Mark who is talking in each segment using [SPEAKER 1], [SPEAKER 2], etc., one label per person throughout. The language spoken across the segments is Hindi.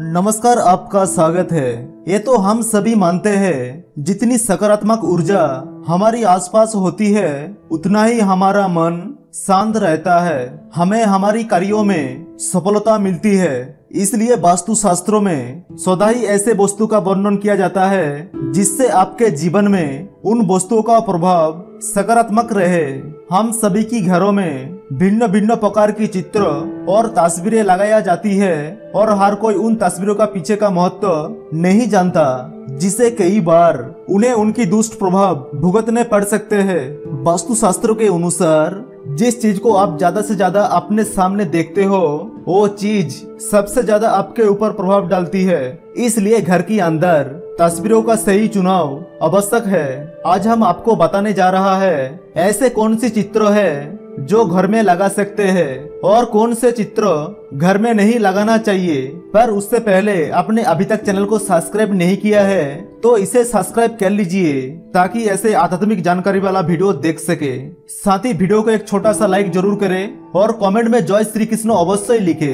[SPEAKER 1] नमस्कार, आपका स्वागत है। ये तो हम सभी मानते हैं, जितनी सकारात्मक ऊर्जा हमारी आसपास होती है उतना ही हमारा मन शांत रहता है, हमें हमारी कार्यों में सफलता मिलती है। इसलिए वास्तु शास्त्रों में सदा ही ऐसे वस्तु का वर्णन किया जाता है जिससे आपके जीवन में उन वस्तुओं का प्रभाव सकारात्मक रहे। हम सभी की घरों में भिन्न भिन्न प्रकार की चित्र और तस्वीरें लगाया जाती है और हर कोई उन तस्वीरों का पीछे का महत्व नहीं जानता, जिसे कई बार उन्हें उनकी दुष्ट प्रभाव भुगतने पड़ सकते हैं। वास्तु शास्त्रों के अनुसार जिस चीज को आप ज्यादा से ज्यादा अपने सामने देखते हो वो चीज सबसे ज्यादा आपके ऊपर प्रभाव डालती है। इसलिए घर के अंदर तस्वीरों का सही चुनाव आवश्यक है। आज हम आपको बताने जा रहा है ऐसे कौन सी चित्र है जो घर में लगा सकते हैं और कौन से चित्र घर में नहीं लगाना चाहिए। पर उससे पहले आपने अभी तक चैनल को सब्सक्राइब नहीं किया है तो इसे सब्सक्राइब कर लीजिए ताकि ऐसे आध्यात्मिक जानकारी वाला वीडियो देख सके। साथ ही वीडियो को एक छोटा सा लाइक जरूर करें और कमेंट में जय श्री कृष्ण अवश्य लिखे।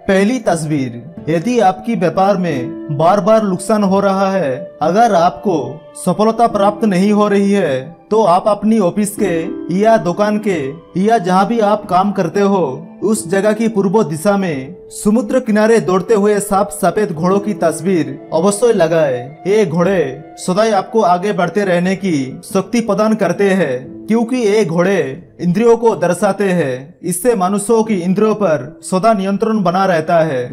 [SPEAKER 1] पहली तस्वीर, यदि आपकी व्यापार में बार बार नुकसान हो रहा है, अगर आपको सफलता प्राप्त नहीं हो रही है तो आप अपनी ऑफिस के या दुकान के या जहां भी आप काम करते हो उस जगह की पूर्व दिशा में समुद्र किनारे दौड़ते हुए साफ सफेद घोड़ों की तस्वीर अवश्य लगाए। ये घोड़े सदा आपको आगे बढ़ते रहने की शक्ति प्रदान करते हैं, क्योंकि ये घोड़े इंद्रियों को दर्शाते हैं। इससे मनुष्यों की इंद्रियों पर सदा नियंत्रण बना रहता है।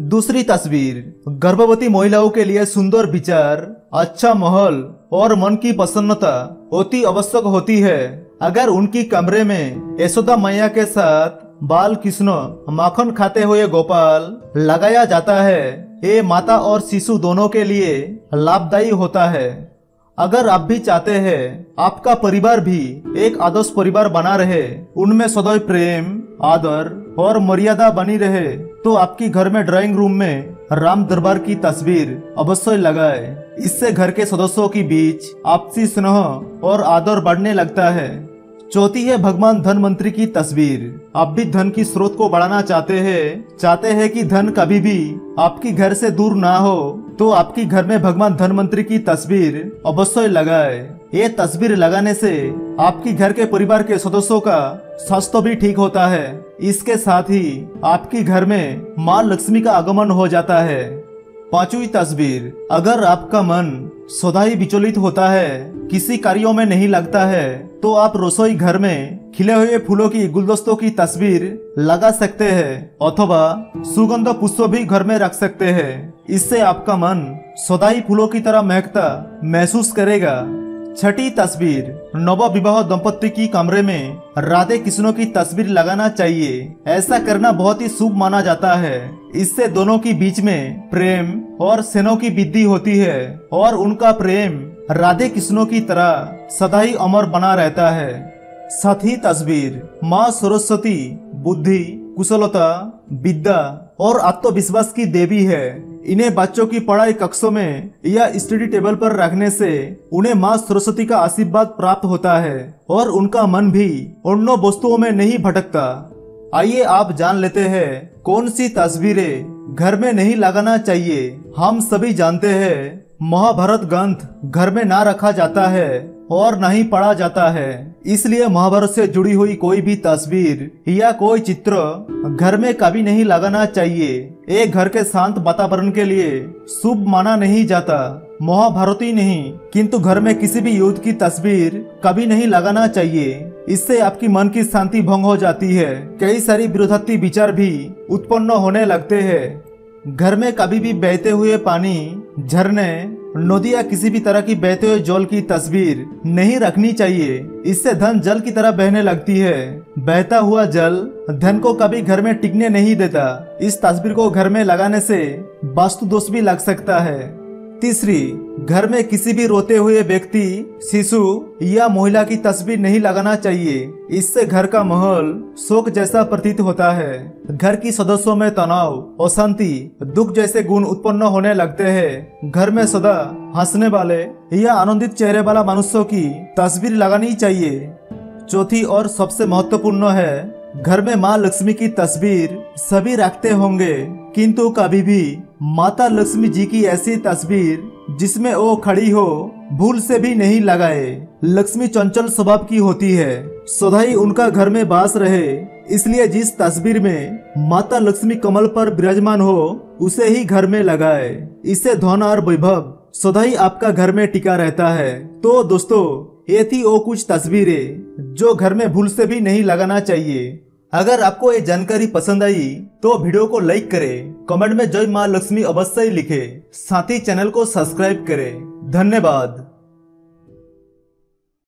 [SPEAKER 1] दूसरी तस्वीर, गर्भवती महिलाओं के लिए सुंदर विचार, अच्छा माहौल और मन की प्रसन्नता अति आवश्यक होती है। अगर उनकी कमरे में यशोदा मैया के साथ बाल कृष्ण माखन खाते हुए गोपाल लगाया जाता है, ये माता और शिशु दोनों के लिए लाभदायी होता है। अगर आप भी चाहते हैं आपका परिवार भी एक आदर्श परिवार बना रहे, उनमें सदैव प्रेम, आदर और मर्यादा बनी रहे, तो आपकी घर में ड्राइंग रूम में राम दरबार की तस्वीर अवश्य लगाए। इससे घर के सदस्यों के बीच आपसी स्नेह और आदर बढ़ने लगता है। चौथी है भगवान धनवंतरी की तस्वीर। आप भी धन की स्रोत को बढ़ाना चाहते हैं कि धन कभी भी आपकी घर से दूर ना हो, तो आपकी घर में भगवान धनवंतरी की तस्वीर अवश्य लगाए। ये तस्वीर लगाने से आपकी घर के परिवार के सदस्यों का स्वास्थ्य भी ठीक होता है। इसके साथ ही आपकी घर में माँ लक्ष्मी का आगमन हो जाता है। पांचवी तस्वीर, अगर आपका मन सदा ही विचलित होता है, किसी कार्यों में नहीं लगता है, तो आप रसोई घर में खिले हुए फूलों की गुलदस्तों की तस्वीर लगा सकते हैं अथवा सुगंध पुष्प भी घर में रख सकते हैं। इससे आपका मन सदा ही फूलों की तरह महकता महसूस करेगा। छठी तस्वीर, नव विवाह दंपति की कमरे में राधे कृष्ण की तस्वीर लगाना चाहिए। ऐसा करना बहुत ही शुभ माना जाता है। इससे दोनों के बीच में प्रेम और स्नेह की वृद्धि होती है और उनका प्रेम राधे कृष्ण की तरह सदा ही अमर बना रहता है। छठी तस्वीर, माँ सरस्वती बुद्धि, कुशलता, विद्या और आत्मविश्वास की देवी है। इन्हें बच्चों की पढ़ाई कक्षों में या स्टडी टेबल पर रखने से उन्हें माँ सरस्वती का आशीर्वाद प्राप्त होता है और उनका मन भी अन्य वस्तुओं में नहीं भटकता। आइए आप जान लेते हैं कौन सी तस्वीरें घर में नहीं लगाना चाहिए। हम सभी जानते हैं महाभारत ग्रंथ घर में ना रखा जाता है और नहीं पढ़ा जाता है। इसलिए महाभारत से जुड़ी हुई कोई भी तस्वीर या कोई चित्र घर में कभी नहीं लगाना चाहिए। एक घर के शांत वातावरण के लिए शुभ माना नहीं जाता। महाभारत ही नहीं किंतु घर में किसी भी युद्ध की तस्वीर कभी नहीं लगाना चाहिए। इससे आपकी मन की शांति भंग हो जाती है। कई सारी विरोधात्मक विचार भी उत्पन्न होने लगते हैं। घर में कभी भी बहते हुए पानी, झरने, नदी या किसी भी तरह की बहते हुए जल की तस्वीर नहीं रखनी चाहिए। इससे धन जल की तरह बहने लगती है। बहता हुआ जल धन को कभी घर में टिकने नहीं देता। इस तस्वीर को घर में लगाने से वास्तु दोष भी लग सकता है। तीसरी, घर में किसी भी रोते हुए व्यक्ति, शिशु या महिला की तस्वीर नहीं लगाना चाहिए। इससे घर का माहौल शोक जैसा प्रतीत होता है। घर की सदस्यों में तनाव, अशांति, दुख जैसे गुण उत्पन्न होने लगते हैं। घर में सदा हंसने वाले या आनंदित चेहरे वाला मनुष्यों की तस्वीर लगानी चाहिए। चौथी और सबसे महत्वपूर्ण है, घर में माँ लक्ष्मी की तस्वीर सभी रखते होंगे, किंतु कभी भी माता लक्ष्मी जी की ऐसी तस्वीर जिसमें वो खड़ी हो भूल से भी नहीं लगाए। लक्ष्मी चंचल स्वभाव की होती है, सदाई उनका घर में वास रहे, इसलिए जिस तस्वीर में माता लक्ष्मी कमल पर विराजमान हो उसे ही घर में लगाए। इससे धन और वैभव सदाई आपका घर में टिका रहता है। तो दोस्तों, ये थी वो कुछ तस्वीरें जो घर में भूल से भी नहीं लगाना चाहिए। अगर आपको ये जानकारी पसंद आई तो वीडियो को लाइक करें, कमेंट में जय मां लक्ष्मी अवश्य लिखें, साथ ही चैनल को सब्सक्राइब करें। धन्यवाद।